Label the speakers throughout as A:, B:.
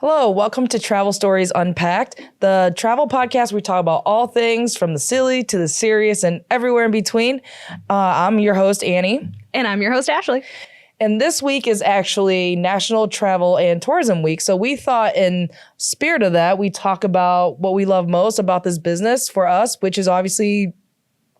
A: Hello, welcome to Travel Stories Unpacked, the travel podcast where we talk about all things from the silly to the serious and everywhere in between. I'm your host, Annie.
B: And I'm your host, Ashley.
A: And this week is actually National Travel and Tourism Week. So we thought in spirit of that, we talk about what we love most about this business for us, which is obviously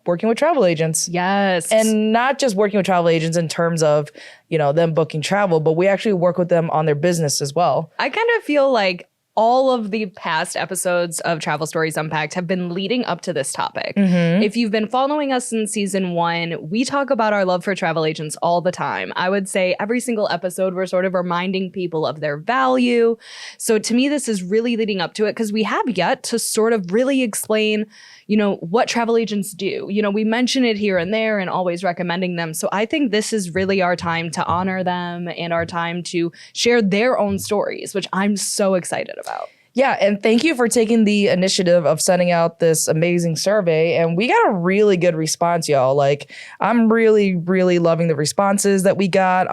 A: working with travel agents.
B: Yes.
A: And not just working with travel agents in terms of, them booking travel, but we actually work with them on their business as well.
B: I kind of feel like all of the past episodes of Travel Stories Unpacked have been leading up to this topic.
A: Mm-hmm.
B: If you've been following us since season 1, we talk about our love for travel agents all the time. I would say every single episode, we're sort of reminding people of their value. So to me, this is really leading up to it because we have yet to sort of really explain what travel agents do. We mention it here and there and always recommending them. So I think this is really our time to honor them and our time to share their own stories, which I'm so excited about.
A: Yeah, and thank you for taking the initiative of sending out this amazing survey. And we got a really good response, y'all. Like, I'm really, really loving the responses that we got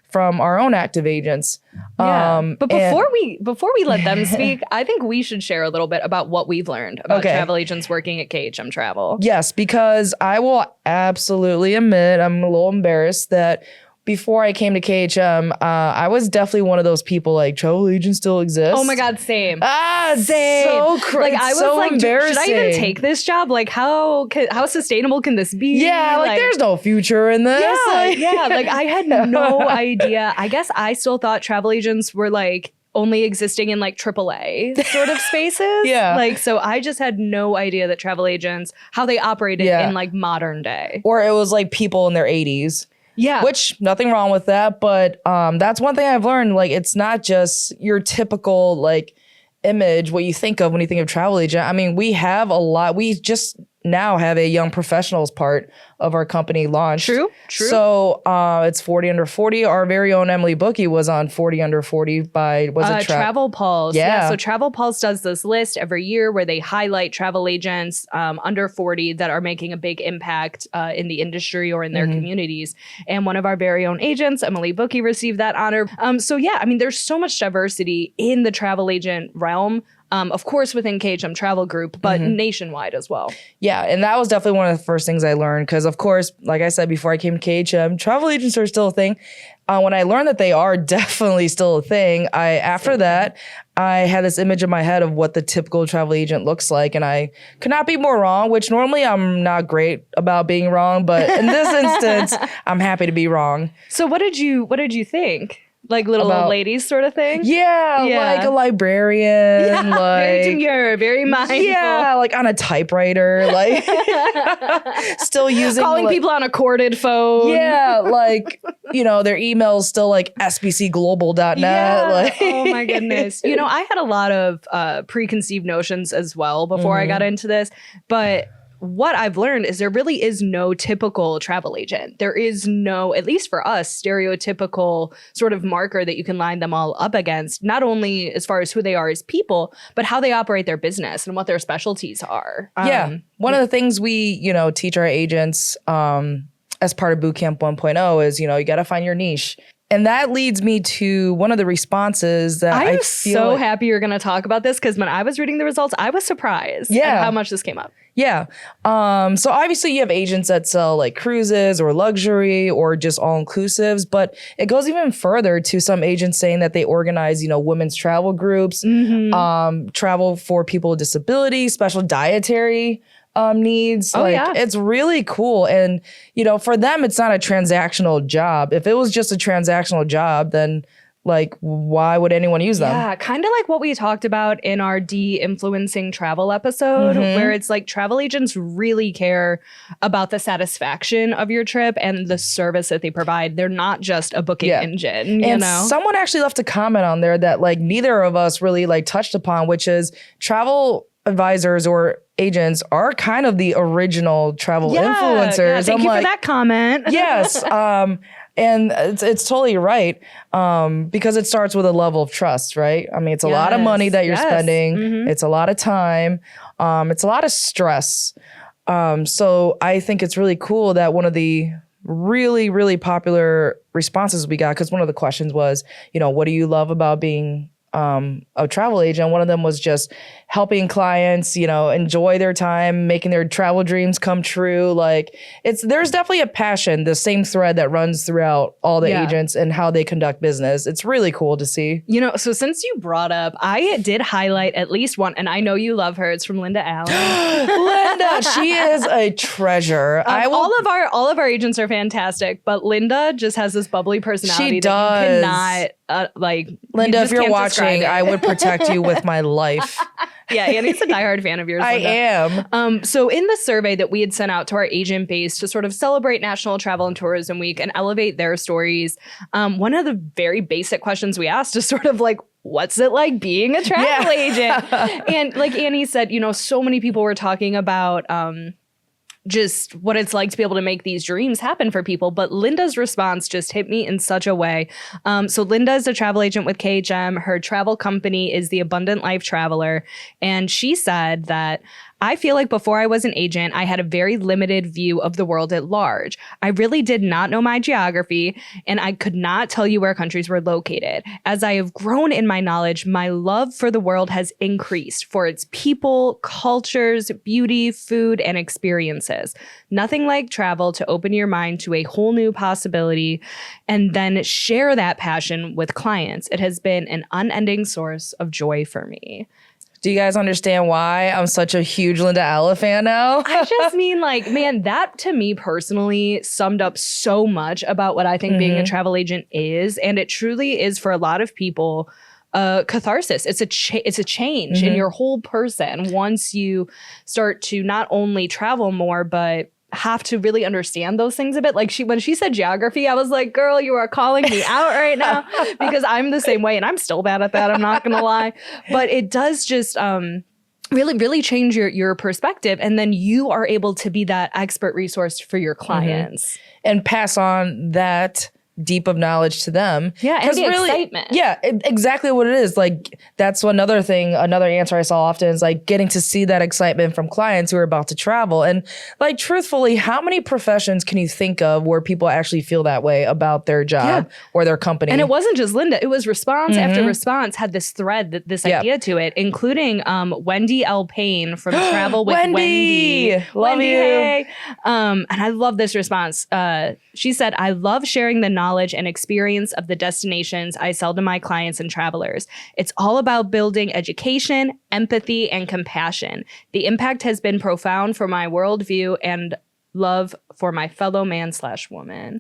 A: from our own active agents.
B: Yeah. But before we let them speak, I think we should share a little bit about what we've learned about travel agents working at KHM Travel.
A: Yes, because I will absolutely admit I'm a little embarrassed that before I came to KHM, I was definitely one of those people like, travel agents still exist.
B: Oh my God, same.
A: Same. So crazy.
B: I was
A: so
B: like,
A: embarrassing.
B: Should I even take this job? Like, how sustainable can this be?
A: Yeah, like there's no future in this.
B: Yeah, like I had no idea. I guess I still thought travel agents were like only existing in like AAA sort of spaces.
A: Yeah.
B: Like, so I just had no idea that travel agents, how they operated in like modern day.
A: Or it was like people in their 80s.
B: Yeah.
A: Which, nothing wrong with that. But that's one thing I've learned. Like, it's not just your typical, like, image, what you think of when you think of travel agent. I mean, we have a lot. We just now have a young professionals part of our company launched.
B: True.
A: So it's 40 under 40. Our very own Emily Bookie was on 40 under 40 by,
B: Travel Pulse.
A: Yeah.
B: So Travel Pulse does this list every year where they highlight travel agents under 40 that are making a big impact in the industry or in their communities. And one of our very own agents, Emily Bookie, received that honor. So yeah, I mean, there's so much diversity in the travel agent realm. Of course, within KHM Travel Group, but nationwide as well.
A: Yeah, and that was definitely one of the first things I learned because, of course, like I said before I came to KHM, travel agents are still a thing. When I learned that they are definitely still a thing, after that, I had this image in my head of what the typical travel agent looks like, and I could not be more wrong, which normally I'm not great about being wrong, but in this instance, I'm happy to be wrong.
B: So what did you think? Like little old ladies sort of thing?
A: Yeah, like a librarian.
B: Yeah,
A: like,
B: very demure, very mindful.
A: Yeah, like on a typewriter, like still using...
B: Calling people on a corded phone.
A: Yeah, like, their email's still like sbcglobal.net.
B: Yeah.
A: Like.
B: Oh my goodness. I had a lot of preconceived notions as well before I got into this, but what I've learned is there really is no typical travel agent. There is no, at least for us, stereotypical sort of marker that you can line them all up against, not only as far as who they are as people, but how they operate their business and what their specialties are.
A: One of the things we, teach our agents as part of Bootcamp 1.0 is, you got to find your niche. And that leads me to one of the responses that I feel
B: so happy you're going to talk about this because when I was reading the results, I was surprised at how much this came up.
A: Yeah. So obviously you have agents that sell like cruises or luxury or just all inclusives, but it goes even further to some agents saying that they organize, women's travel groups, travel for people with disabilities, special dietary needs. It's really cool. And, for them, it's not a transactional job. If it was just a transactional job, then like, why would anyone use them?
B: Yeah, kind of like what we talked about in our de-influencing travel episode, where it's like travel agents really care about the satisfaction of your trip and the service that they provide. They're not just a booking engine,
A: and someone actually left a comment on there that like neither of us really like touched upon, which is travel advisors or agents are kind of the original travel influencers.
B: Yeah, thank you for that comment.
A: Yes. And it's totally right, because it starts with a level of trust, right? I mean, it's a lot of money that you're spending. It's a lot of time. It's a lot of stress. So I think it's really cool that one of the really, really popular responses we got, because one of the questions was, what do you love about being a travel agent. One of them was just helping clients, enjoy their time, making their travel dreams come true. Like there's definitely a passion, the same thread that runs throughout all the agents and how they conduct business. It's really cool to see.
B: So since you brought up, I did highlight at least one, and I know you love her. It's from Linda Allen.
A: Linda, she is a treasure.
B: All of our agents are fantastic, but Linda just has this bubbly personality.
A: She does.
B: That you cannot
A: Linda, if you're watching, I would protect you with my life.
B: Yeah, Annie's a diehard fan of yours, Linda.
A: I am.
B: So in the survey that we had sent out to our agent base to sort of celebrate National Travel and Tourism Week and elevate their stories, one of the very basic questions we asked is sort of like, what's it like being a travel agent? And like Annie said, so many people were talking about just what it's like to be able to make these dreams happen for people. But Linda's response just hit me in such a way. So Linda is a travel agent with KHM. Her travel company is the Abundant Life Traveler. And she said that, I feel like before I was an agent, I had a very limited view of the world at large. I really did not know my geography, and I could not tell you where countries were located. As I have grown in my knowledge, my love for the world has increased for its people, cultures, beauty, food, and experiences. Nothing like travel to open your mind to a whole new possibility and then share that passion with clients. It has been an unending source of joy for me.
A: Do you guys understand why I'm such a huge Linda Allen fan now?
B: I just mean man, that to me personally summed up so much about what I think being a travel agent is. And it truly is for a lot of people, catharsis. It's a change in your whole person once you start to not only travel more, but have to really understand those things a bit. Like when she said geography, I was like, girl, you are calling me out right now because I'm the same way and I'm still bad at that. I'm not going to lie. But it does just really, really change your perspective. And then you are able to be that expert resource for your clients.
A: And pass on that deep of knowledge to them.
B: Yeah, and the excitement.
A: Yeah, exactly what it is. Like that's another answer I saw often is like getting to see that excitement from clients who are about to travel. And like truthfully, how many professions can you think of where people actually feel that way about their job or their company?
B: And it wasn't just Linda. It was response after response had this thread, this idea to it, including Wendy L. Payne from Travel with Wendy.
A: Love
B: Wendy,
A: you.
B: hey. And I love this response. She said, I love sharing the knowledge and experience of the destinations I sell to my clients and travelers. It's all about building education, empathy, and compassion. The impact has been profound for my worldview and love for my fellow man/woman.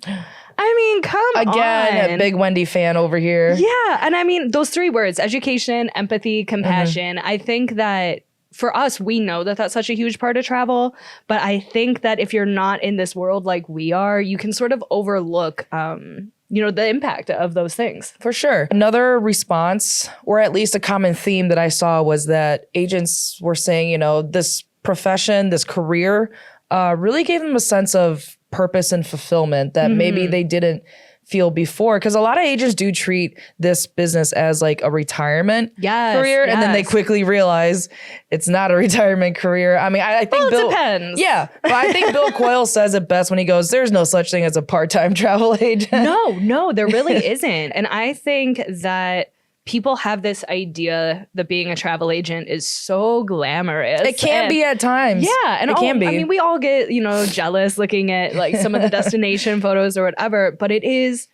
B: I mean, come on.
A: Again, a big Wendy fan over here.
B: Yeah. And I mean, those three words, education, empathy, compassion, I think that for us, we know that that's such a huge part of travel. But I think that if you're not in this world like we are, you can sort of overlook, the impact of those things.
A: For sure. Another response, or at least a common theme that I saw was that agents were saying, this profession, this career, really gave them a sense of purpose and fulfillment that maybe they didn't feel before, because a lot of agents do treat this business as like a retirement career, and then they quickly realize it's not a retirement career. I mean, I think
B: it depends.
A: Yeah, but I think Bill Coyle says it best when he goes, "There's no such thing as a part-time travel agent."
B: No, there really isn't, and I think that people have this idea that being a travel agent is so glamorous.
A: It can be at times.
B: Yeah. And
A: it can be.
B: I mean, we all get, jealous looking at like some of the destination photos or whatever, but it is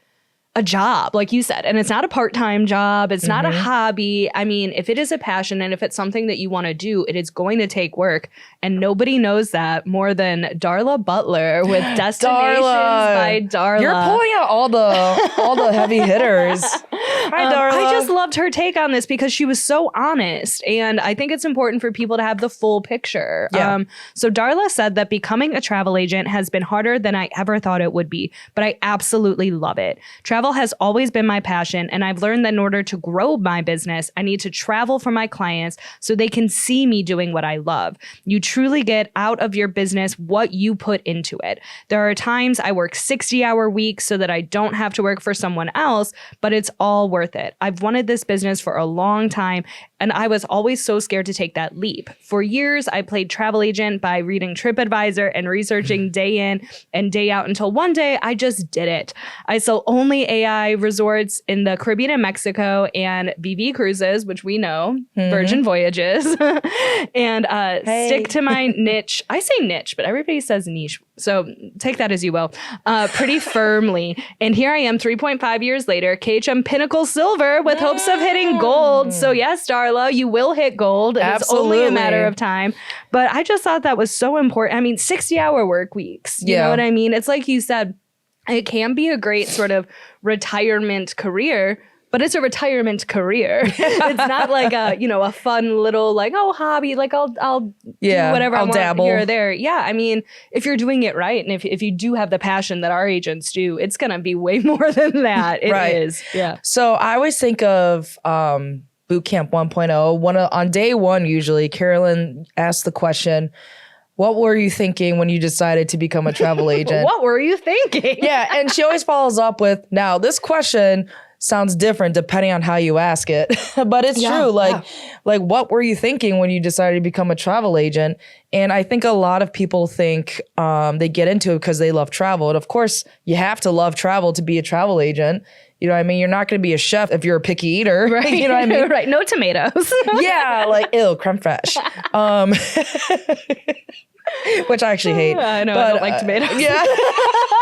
B: a job, like you said, and it's not a part-time job. It's not a hobby. I mean, if it is a passion and if it's something that you want to do, it is going to take work. And nobody knows that more than Darla Butler with Destinations by Darla.
A: You're pulling out all the heavy hitters. Hi, Darla.
B: I just loved her take on this because she was so honest. And I think it's important for people to have the full picture.
A: Yeah.
B: So Darla said that becoming a travel agent has been harder than I ever thought it would be, but I absolutely love it. Travel has always been my passion, and I've learned that in order to grow my business, I need to travel for my clients so they can see me doing what I love. You truly get out of your business what you put into it. There are times I work 60-hour weeks so that I don't have to work for someone else, but it's all worth it. I've wanted this business for a long time, And I was always so scared to take that leap. For years, I played travel agent by reading TripAdvisor and researching day in and day out until one day I just did it. I sell only AI resorts in the Caribbean and Mexico and BV cruises, which we know, Virgin Voyages, and stick to my niche. I say niche, but everybody says niche. So take that as you will, pretty firmly. And here I am 3.5 years later, KHM Pinnacle Silver with hopes of hitting gold. So yes, Darla, you will hit gold. It's only a matter of time. But I just thought that was so important. I mean, 60-hour work weeks. You know what I mean? It's like you said, it can be a great sort of retirement career, but it's a retirement career. It's not like a fun little like, hobby. Like I'll do whatever I want dabble here or there. Yeah. I mean, if you're doing it right. And if you do have the passion that our agents do, it's going to be way more than that. It is. Yeah.
A: So I always think of Boot Camp 1.0. On day one, usually Carolyn asks the question, what were you thinking when you decided to become a travel agent?
B: What were you thinking?
A: Yeah. And she always follows up with, now this question sounds different depending on how you ask it. But it's true. Like what were you thinking when you decided to become a travel agent? And I think a lot of people think they get into it because they love travel. And of course, you have to love travel to be a travel agent. You know what I mean? You're not going to be a chef if you're a picky eater.
B: Right.
A: You know what I mean?
B: Right. No tomatoes.
A: Yeah. Like, ew, creme fraiche. Which I actually hate.
B: I know, I don't like tomatoes.
A: Yeah.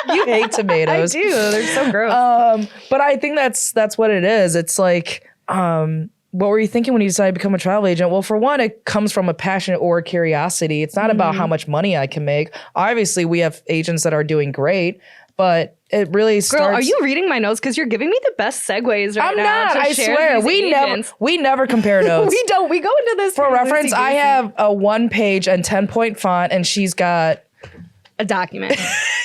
A: You hate tomatoes.
B: I do. They're so gross.
A: But I think that's what it is. It's like, what were you thinking when you decided to become a travel agent? Well, for one, it comes from a passion or curiosity. It's not about how much money I can make. Obviously, we have agents that are doing great, but it really starts...
B: Girl, are you reading my notes? Because you're giving me the best segues right
A: I'm
B: now.
A: not. I swear. We never compare notes.
B: We don't. We go into this.
A: For reference, I have a 1-page and 10-point font, and she's got...
B: a document.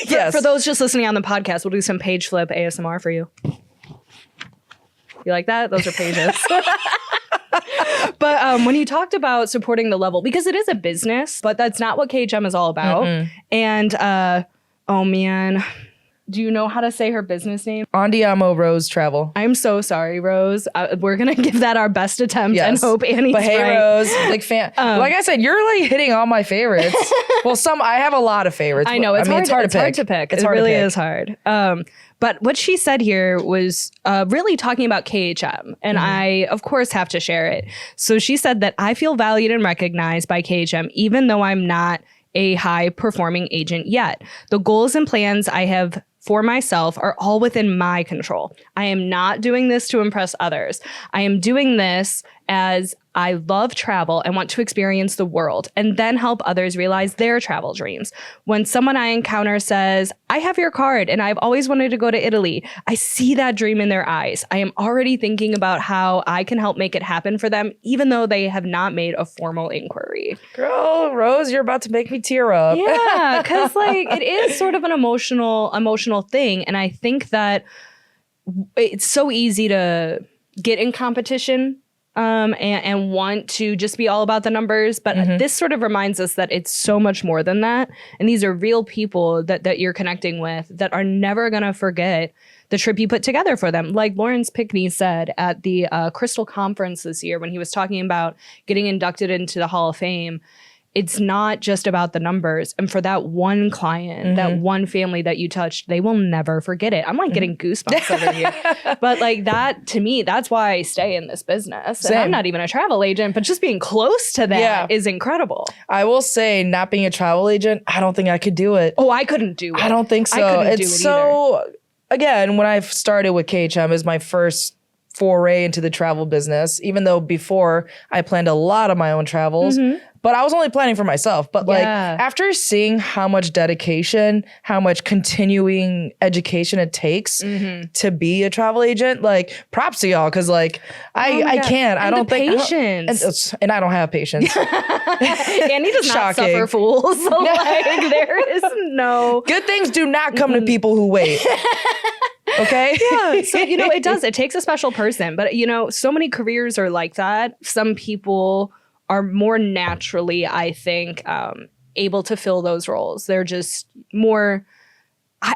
A: Yes.
B: For those just listening on the podcast, we'll do some page flip ASMR for you. You like that? Those are pages. But when you talked about supporting the level, because it is a business, but that's not what KHM is all about. And, oh man... Do you know how to say her business name?
A: Andiamo Rose Travel.
B: I'm so sorry, Rose. We're going to give that our best attempt and hope Annie's
A: But hey,
B: right.
A: Rose, big fan. Like I said, you're like hitting all my favorites. Well, I have a lot of favorites.
B: I know. It's hard to pick. It really is hard. But what she said here was really talking about KHM. And I, of course, have to share it. So she said that I feel valued and recognized by KHM, even though I'm not a high performing agent yet. The goals and plans I have for myself are all within my control. I am not doing this to impress others. I am doing this as I love travel and want to experience the world and then help others realize their travel dreams. When someone I encounter says, I have your card and I've always wanted to go to Italy, I see that dream in their eyes. I am already thinking about how I can help make it happen for them, even though they have not made a formal inquiry.
A: Girl, Rose, you're about to make me tear up.
B: Yeah, because like it is sort of an emotional thing. And I think that it's so easy to get in competition and want to just be all about the numbers. But this sort of reminds us that it's so much more than that. And these are real people that you're connecting with that are never going to forget the trip you put together for them. Like Lawrence Pickney said at the Crystal Conference this year when he was talking about getting inducted into the Hall of Fame, it's not just about the numbers. And for that one client, that one family that you touched, they will never forget it. I'm like getting goosebumps over here. But like that, to me, that's why I stay in this business.
A: Same.
B: And I'm not even a travel agent, but just being close to that is incredible.
A: I will say, not being a travel agent, I don't think I could do it.
B: Oh, I couldn't do it.
A: I don't think so.
B: I couldn't do it either.
A: Again, when I started with KHM, is my first foray into the travel business, even though before I planned a lot of my own travels. But I was only planning for myself. But like after seeing how much dedication, how much continuing education it takes to be a travel agent, like props to y'all. Cause like I can't.
B: And
A: I don't think
B: patience.
A: and I don't have patience.
B: Andy does not suffer fools. So like there is no
A: good things do not come to people who wait. Okay.
B: Yeah. So, it takes a special person. But, so many careers are like that. Some people are more naturally, I think, able to fill those roles. They're just more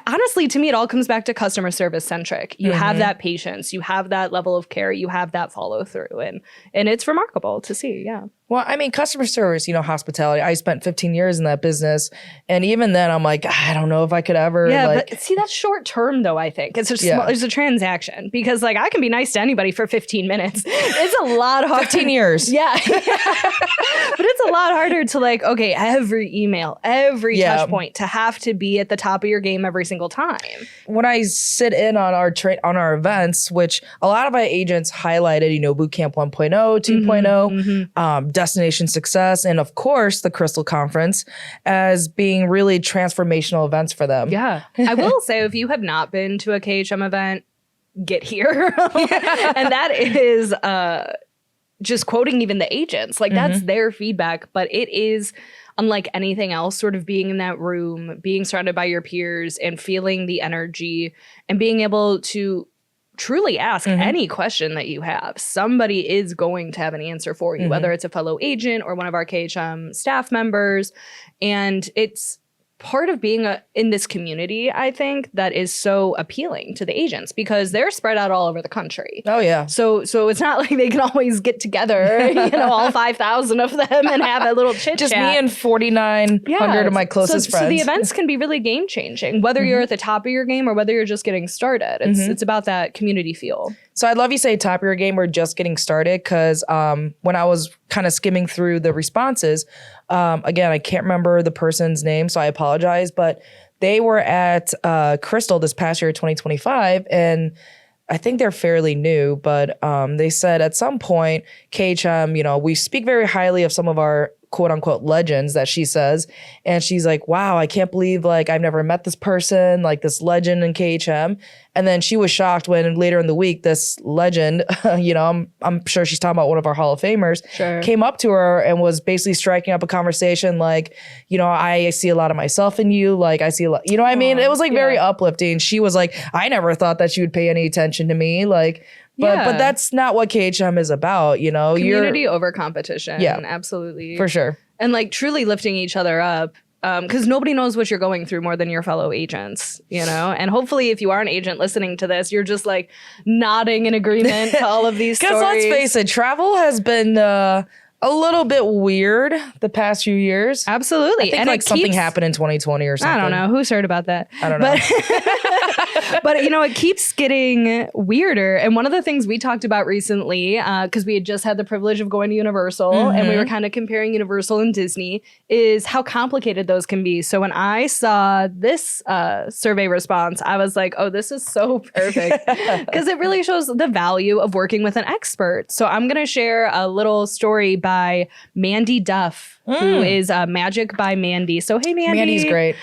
B: honestly, to me, it all comes back to customer service centric. You have that patience, you have that level of care, you have that follow through, and it's remarkable to see. Yeah.
A: Well, I mean, customer service, hospitality. I spent 15 years in that business. And even then, I'm like, I don't know if I could ever.
B: Yeah, but see, that's short term, though, I think. It's a transaction because, like, I can be nice to anybody for 15 minutes. It's a lot harder.
A: 15 years.
B: Yeah. But it's a lot harder to, like, okay, every email, every touch point to have to be at the top of your game every single time.
A: When I sit in on our events, which a lot of my agents highlighted, Bootcamp 1.0, 2.0, Destination Success, and of course the Crystal Conference as being really transformational events for them.
B: Yeah. I will say, if you have not been to a KHM event, get here. And that is just quoting even the agents. Like, that's their feedback, but it is unlike anything else, sort of being in that room, being surrounded by your peers and feeling the energy and being able to truly ask any question that you have. Somebody is going to have an answer for you, whether it's a fellow agent or one of our KHM staff members. And it's part of being in this community, I think, that is so appealing to the agents because they're spread out all over the country.
A: Oh, yeah.
B: So it's not like they can always get together, all 5,000 of them and have a little chit chat.
A: Just me and 4,900 of my closest friends.
B: So the events can be really game changing, whether you're at the top of your game or whether you're just getting started. It's about that community feel.
A: So I'd love you say top of your game or just getting started because when I was kind of skimming through the responses, again, I can't remember the person's name, so I apologize, but they were at Crystal this past year, 2025, and I think they're fairly new, but they said at some point, KHM, we speak very highly of some of our quote unquote legends that she says. And she's like, wow, I can't believe like I've never met this person, like this legend in KHM. And then she was shocked when later in the week, this legend, I'm sure she's talking about one of our Hall of Famers, came up to her and was basically striking up a conversation like, I see a lot of myself in you. Like I see a lot, what I mean? It was like very uplifting. She was like, I never thought that she would pay any attention to me. Like, but that's not what KHM is about,
B: Community over competition.
A: Yeah,
B: absolutely.
A: For sure.
B: And like truly lifting each other up. Because nobody knows what you're going through more than your fellow agents, And hopefully if you are an agent listening to this, you're just like nodding in agreement to all of these stories.
A: Because let's face it, travel has been a little bit weird the past few years.
B: Absolutely.
A: I think and something happened in 2020 or something.
B: I don't know. Who's heard about that?
A: I don't know.
B: But it keeps getting weirder. And one of the things we talked about recently, because we had just had the privilege of going to Universal and we were kind of comparing Universal and Disney, is how complicated those can be. So when I saw this survey response, I was like, oh, this is so perfect. Because it really shows the value of working with an expert. So I'm going to share a little story by Mandy Duff, who is Magic by Mandy. So hey, Mandy.
A: Mandy's great.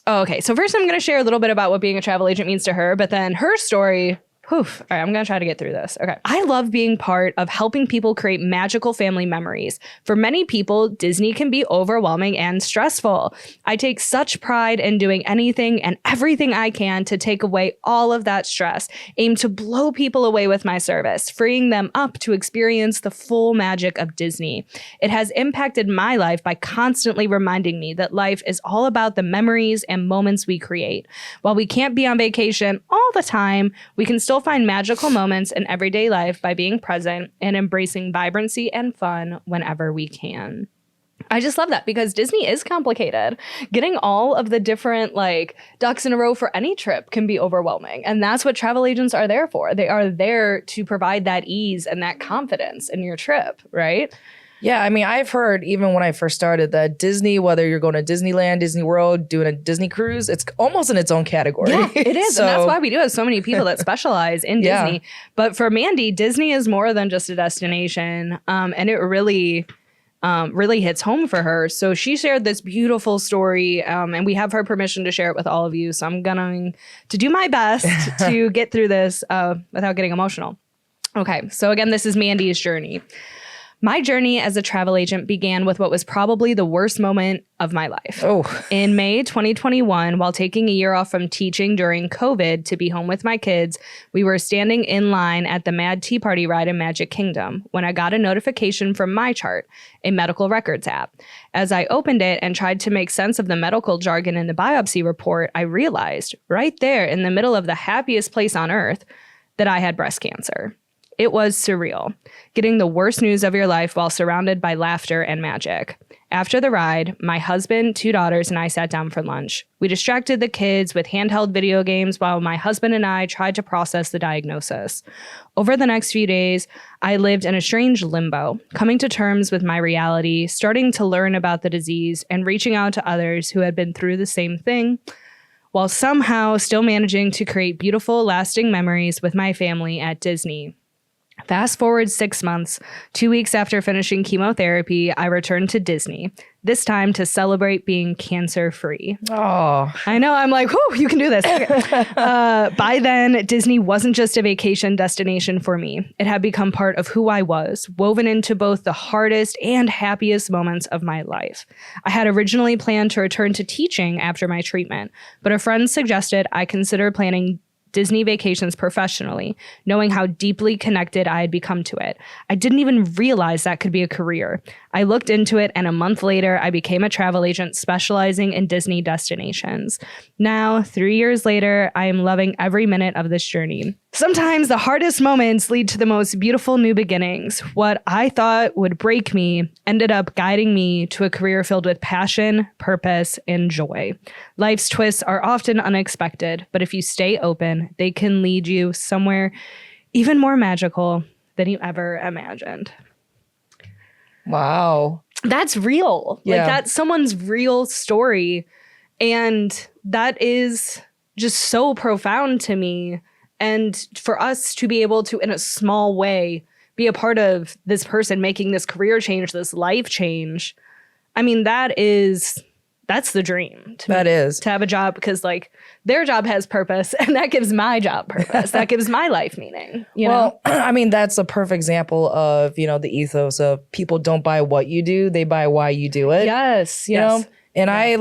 B: Okay, so first I'm going to share a little bit about what being a travel agent means to her, but then her story. All right, I'm going to try to get through this. Okay. I love being part of helping people create magical family memories. For many people, Disney can be overwhelming and stressful. I take such pride in doing anything and everything I can to take away all of that stress, aim to blow people away with my service, freeing them up to experience the full magic of Disney. It has impacted my life by constantly reminding me that life is all about the memories and moments we create. While we can't be on vacation all the time, we can still find magical moments in everyday life by being present and embracing vibrancy and fun whenever we can. I just love that because Disney is complicated. Getting all of the different ducks in a row for any trip can be overwhelming. And that's what travel agents are there for. They are there to provide that ease and that confidence in your trip, right?
A: Yeah, I mean, I've heard even when I first started that Disney, whether you're going to Disneyland, Disney World, doing a Disney cruise, it's almost in its own category.
B: Yeah, it is. And that's why we do have so many people that specialize in Disney. But for Mandy, Disney is more than just a destination. And it really hits home for her. So she shared this beautiful story and we have her permission to share it with all of you. So I'm going to do my best to get through this without getting emotional. Okay, so again, this is Mandy's journey. My journey as a travel agent began with what was probably the worst moment of my life.
A: Oh.
B: In May 2021, while taking a year off from teaching during COVID to be home with my kids, we were standing in line at the Mad Tea Party ride in Magic Kingdom when I got a notification from MyChart, a medical records app. As I opened it and tried to make sense of the medical jargon in the biopsy report, I realized right there in the middle of the happiest place on earth that I had breast cancer. It was surreal, getting the worst news of your life while surrounded by laughter and magic. After the ride, my husband, 2 daughters, and I sat down for lunch. We distracted the kids with handheld video games while my husband and I tried to process the diagnosis. Over the next few days, I lived in a strange limbo, coming to terms with my reality, starting to learn about the disease, and reaching out to others who had been through the same thing, while somehow still managing to create beautiful, lasting memories with my family at Disney. Fast forward 6 months, 2 weeks after finishing chemotherapy, I returned to Disney, this time to celebrate being cancer-free.
A: Oh,
B: I know, I'm like, whew, you can do this. Okay. By then, Disney wasn't just a vacation destination for me. It had become part of who I was, woven into both the hardest and happiest moments of my life. I had originally planned to return to teaching after my treatment, but a friend suggested I consider planning Disney vacations professionally, knowing how deeply connected I had become to it. I didn't even realize that could be a career. I looked into it, and a month later, I became a travel agent specializing in Disney destinations. Now, 3 years later, I am loving every minute of this journey. Sometimes the hardest moments lead to the most beautiful new beginnings. What I thought would break me ended up guiding me to a career filled with passion, purpose, and joy. Life's twists are often unexpected, but if you stay open, they can lead you somewhere even more magical than you ever imagined.
A: wow.
B: That's real.
A: Yeah.
B: Like, that's someone's real story. And that is just so profound to me. And for us to be able to, in a small way, be a part of this person making this career change, this life change, I mean, that's the dream.
A: That is.
B: To have a job, because like their job has purpose, and that gives my job purpose. That gives my life meaning. You know?
A: I mean, that's a perfect example of, the ethos of people don't buy what you do, they buy why you do it.
B: Yes.
A: You know? And I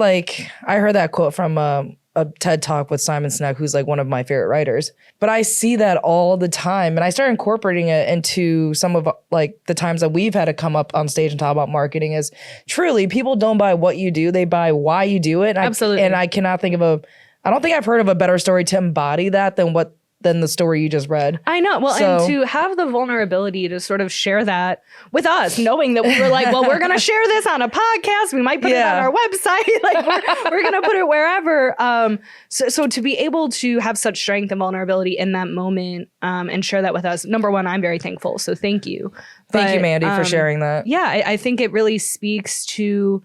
A: heard that quote from a TED Talk with Simon Sinek, who's like one of my favorite writers. But I see that all the time. And I started incorporating it into some of like the times that we've had to come up on stage and talk about marketing is truly people don't buy what you do, they buy why you do it.
B: Absolutely.
A: And I cannot think of I don't think I've heard of a better story to embody that than the story you just read.
B: I know. Well, and to have the vulnerability to sort of share that with us, knowing that we were like, well, we're going to share this on a podcast. We might put it on our website. Like we're going to put it wherever. So to be able to have such strength and vulnerability in that moment and share that with us, number one, I'm very thankful. So thank you.
A: Thank you, Mandy, for sharing that.
B: Yeah, I think it really speaks to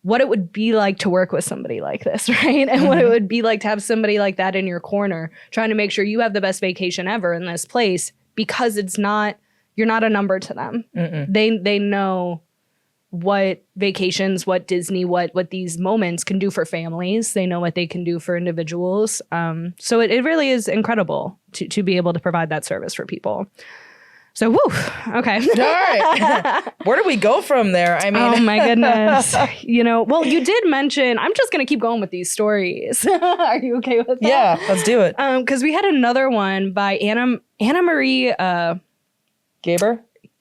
B: what it would be like to work with somebody like this, right? And what it would be like to have somebody like that in your corner, trying to make sure you have the best vacation ever in this place, because you're not a number to them. They know what vacations, what Disney, what these moments can do for families. They know what they can do for individuals. So it really is incredible to be able to provide that service for people. So, woo, okay.
A: All right. Where do we go from there? I mean,
B: oh my goodness. Well, you did mention, I'm just going to keep going with these stories. Are you okay with that?
A: Yeah, let's do it.
B: Because we had another one by Annamarie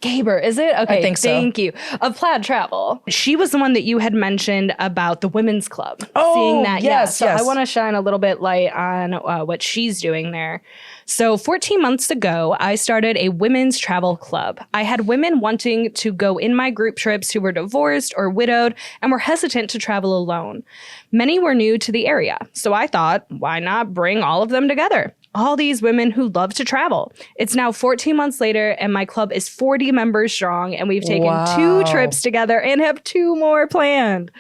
B: Gebar, is it? Okay,
A: I think so.
B: Thank you. Of Plaid Travel. She was the one that you had mentioned about the women's club.
A: Oh,
B: seeing that.
A: yes,
B: So
A: yes.
B: I want to shine a little bit light on what she's doing there. So 14 months ago, I started a women's travel club. I had women wanting to go in my group trips who were divorced or widowed and were hesitant to travel alone. Many were new to the area, so I thought, why not bring all of them together? All these women who love to travel. It's now 14 months later, and my club is 40 members strong, and we've taken 2 trips together and have 2 more planned.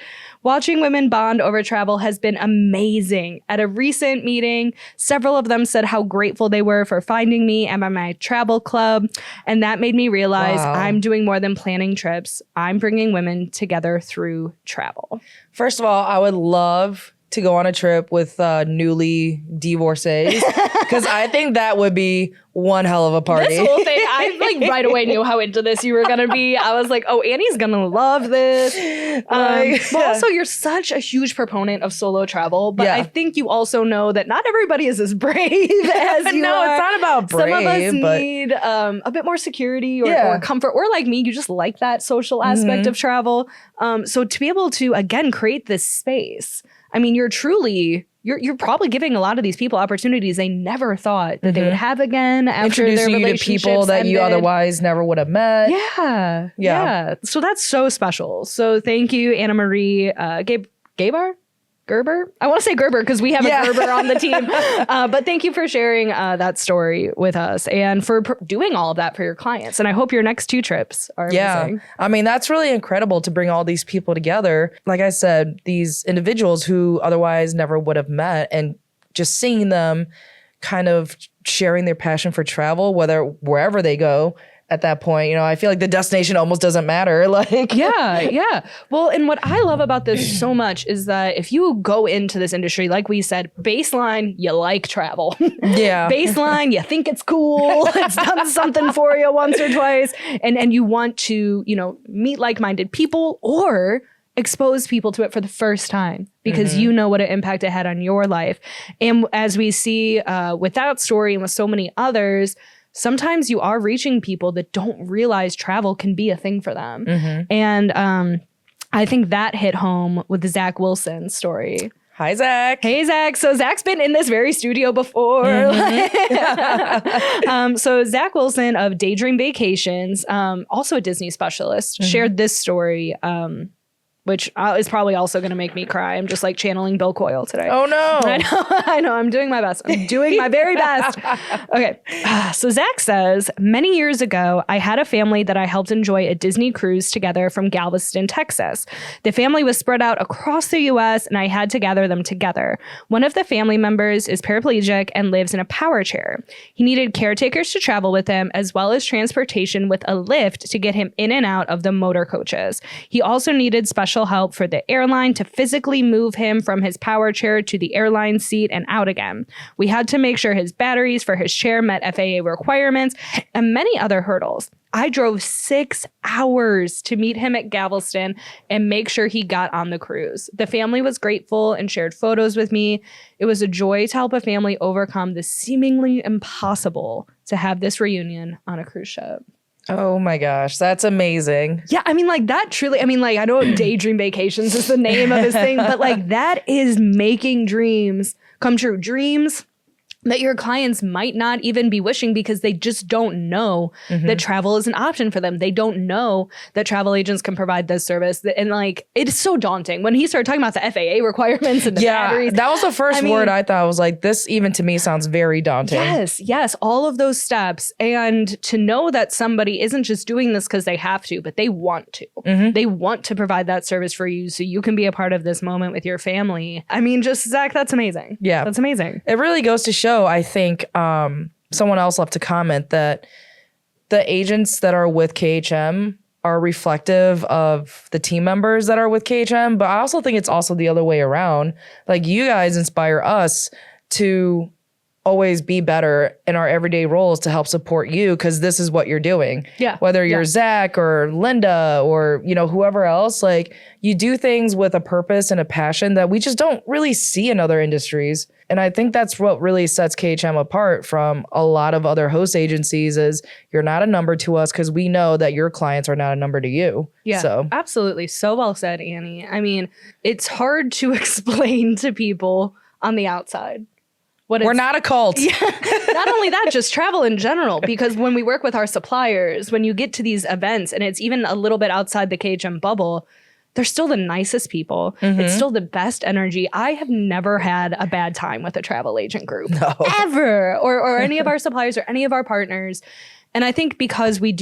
B: Watching women bond over travel has been amazing. At a recent meeting, several of them said how grateful they were for finding me and my travel club, and that made me realize I'm doing more than planning trips. I'm bringing women together through travel.
A: First of all, I would love to go on a trip with newly divorcees because I think that would be one hell of a party.
B: This whole thing, I like right away knew how into this you were gonna be. I was like, oh, Annie's gonna love this. But also, you're such a huge proponent of solo travel. But I think you also know that not everybody is as brave as you
A: No,
B: are.
A: it's not about brave.
B: Some of us need a bit more security or comfort, or like me, you just like that social aspect of travel. So to be able to again create this space, I mean, you're probably giving a lot of these people opportunities they never thought that they would have again after their
A: introducing you to
B: relationships
A: people that you
B: ended.
A: Otherwise never would have met.
B: Yeah. So that's so special. So thank you, Annamarie, Gebar? Gerber? I want to say Gerber because we have a Gerber on the team. But thank you for sharing that story with us and for doing all of that for your clients. And I hope your next 2 trips are amazing.
A: I mean, that's really incredible to bring all these people together. Like I said, these individuals who otherwise never would have met, and just seeing them kind of sharing their passion for travel, wherever they go. At that point, I feel like the destination almost doesn't matter. Like,
B: yeah. Well, and what I love about this so much is that if you go into this industry, like we said, baseline, you like travel. Baseline, you think it's cool. It's done something for you once or twice. And you want to, meet like-minded people or expose people to it for the first time because you know what an impact it had on your life. And as we see with that story and with so many others, sometimes you are reaching people that don't realize travel can be a thing for them. And I think that hit home with the Zach Wilson story.
A: Hi, Zach.
B: Hey, Zach. So Zach's been in this very studio before. So Zach Wilson of Daydream Vacations, also a Disney specialist, shared this story, which is probably also going to make me cry. I'm just like channeling Bill Coyle today.
A: Oh, no.
B: I know. I'm doing my best. I'm doing my very best. Okay. So Zach says, many years ago, I had a family that I helped enjoy a Disney cruise together from Galveston, Texas. The family was spread out across the U.S., and I had to gather them together. One of the family members is paraplegic and lives in a power chair. He needed caretakers to travel with him, as well as transportation with a lift to get him in and out of the motor coaches. He also needed special help for the airline to physically move him from his power chair to the airline seat and out again. We had to make sure his batteries for his chair met FAA requirements and many other hurdles. I drove 6 hours to meet him at Galveston and make sure he got on the cruise. The family was grateful and shared photos with me. It was a joy to help a family overcome the seemingly impossible to have this reunion on a cruise ship.
A: Oh my gosh, that's amazing.
B: Yeah, I mean, like that truly, I know Daydream Vacations is the name of his thing, but like that is making dreams come true. Dreams that your clients might not even be wishing because they just don't know that travel is an option for them. They don't know that travel agents can provide this service. And like, it's so daunting. When he started talking about the FAA requirements and the batteries.
A: That was the first word I thought. I was like, this even to me sounds very daunting.
B: Yes. All of those steps. And to know that somebody isn't just doing this because they have to, but they want to. They want to provide that service for you so you can be a part of this moment with your family. I mean, just Zach, that's amazing.
A: Yeah.
B: That's amazing.
A: It really goes to show, I think, someone else left a comment that the agents that are with KHM are reflective of the team members that are with KHM. But I also think it's also the other way around. Like, you guys inspire us to always be better in our everyday roles to help support you because this is what you're doing.
B: Yeah.
A: Whether you're Zach or Linda or, whoever else, like, you do things with a purpose and a passion that we just don't really see in other industries. And I think that's what really sets KHM apart from a lot of other host agencies is you're not a number to us because we know that your clients are not a number to you.
B: Yeah,
A: so.
B: Absolutely. So well said, Annie. I mean, it's hard to explain to people on the outside.
A: We're not a cult.
B: Yeah. Not only that, just travel in general, because when we work with our suppliers, when you get to these events and it's even a little bit outside the KHM bubble, they're still the nicest people. It's still the best energy. I have never had a bad time with a travel agent group.
A: No.
B: Ever. Or any of our suppliers or any of our partners. And I think because we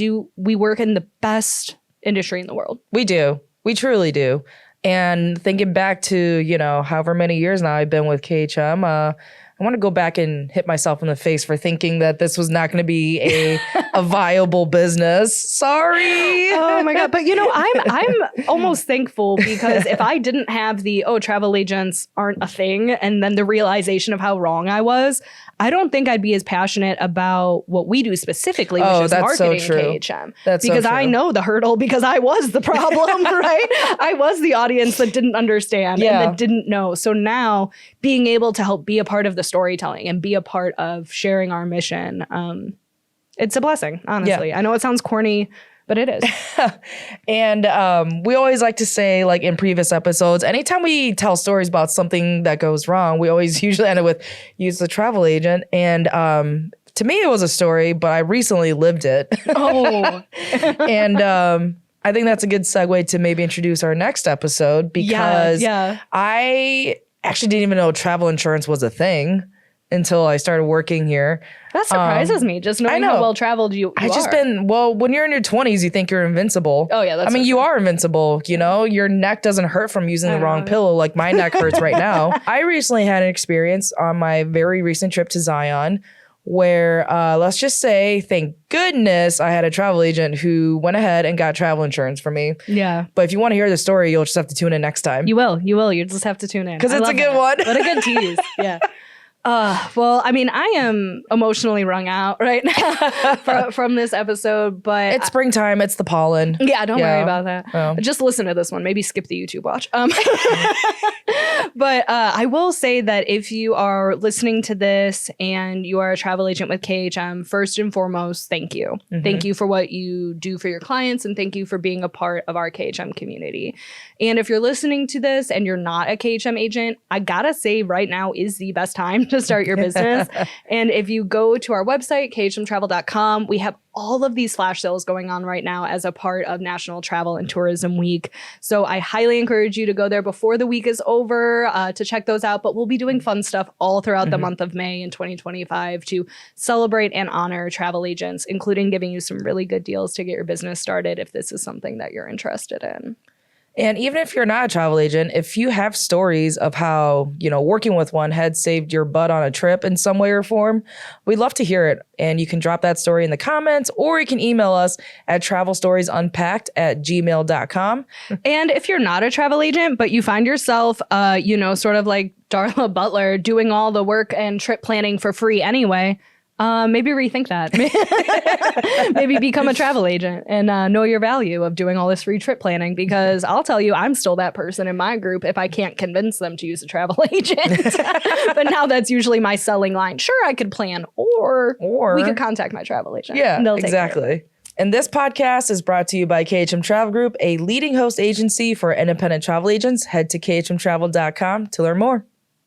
B: work in the best industry in the world.
A: We do. We truly do. And thinking back to, however many years now I've been with KHM, I want to go back and hit myself in the face for thinking that this was not going to be a viable business. Sorry.
B: Oh my God. But I'm almost thankful, because if I didn't have the, travel agents aren't a thing, and then the realization of how wrong I was, I don't think I'd be as passionate about what we do specifically, which is marketing at KHM. Because I know the hurdle, because I was the problem, right? I was the audience that didn't understand and that didn't know. So now being able to help be a part of the storytelling and be a part of sharing our mission, it's a blessing, honestly. I know it sounds corny, but it is.
A: And we always like to say, like in previous episodes, anytime we tell stories about something that goes wrong, we always usually end it with use the travel agent. And to me, it was a story, but I recently lived it.
B: Oh.
A: And I think that's a good segue to maybe introduce our next episode, because I actually didn't even know travel insurance was a thing until I started working here.
B: That surprises me, just knowing how well traveled you are.
A: When you're in your 20s, you think you're invincible.
B: Oh, yeah. That's
A: you are invincible. Your neck doesn't hurt from using the wrong pillow like my neck hurts right now. I recently had an experience on my very recent trip to Zion where, let's just say, thank goodness I had a travel agent who went ahead and got travel insurance for me.
B: Yeah.
A: But if you want to hear the story, you'll just have to tune in next time.
B: You will. You just have to tune in.
A: Because it's a good one.
B: What a good tease. Yeah. Well, I am emotionally wrung out right now from this episode, but
A: it's springtime. It's the pollen.
B: Yeah, don't worry about that.
A: Oh.
B: Just listen to this one. Maybe skip the YouTube watch. But I will say that if you are listening to this and you are a travel agent with KHM, first and foremost, thank you. Mm-hmm. Thank you for what you do for your clients, and thank you for being a part of our KHM community. And if you're listening to this and you're not a KHM agent, I gotta say right now is the best time to start your business. And if you go to our website, khmtravel.com, we have all of these flash sales going on right now as a part of National Travel and Tourism Week. So I highly encourage you to go there before the week is over to check those out. But we'll be doing fun stuff all throughout the month of May in 2025 to celebrate and honor travel agents, including giving you some really good deals to get your business started if this is something that you're interested in.
A: And even if you're not a travel agent, if you have stories of how, working with one had saved your butt on a trip in some way or form, we'd love to hear it. And you can drop that story in the comments, or you can email us at travelstoriesunpacked@gmail.com.
B: And if you're not a travel agent, but you find yourself, sort of like Darla Butler doing all the work and trip planning for free anyway, maybe rethink that. Maybe become a travel agent and know your value of doing all this free trip planning, because I'll tell you, I'm still that person in my group if I can't convince them to use a travel agent. But now that's usually my selling line. Sure, I could plan, or we could contact my travel agent.
A: Yeah, exactly. And this podcast is brought to you by KHM Travel Group, a leading host agency for independent travel agents. Head to khmtravel.com to learn more.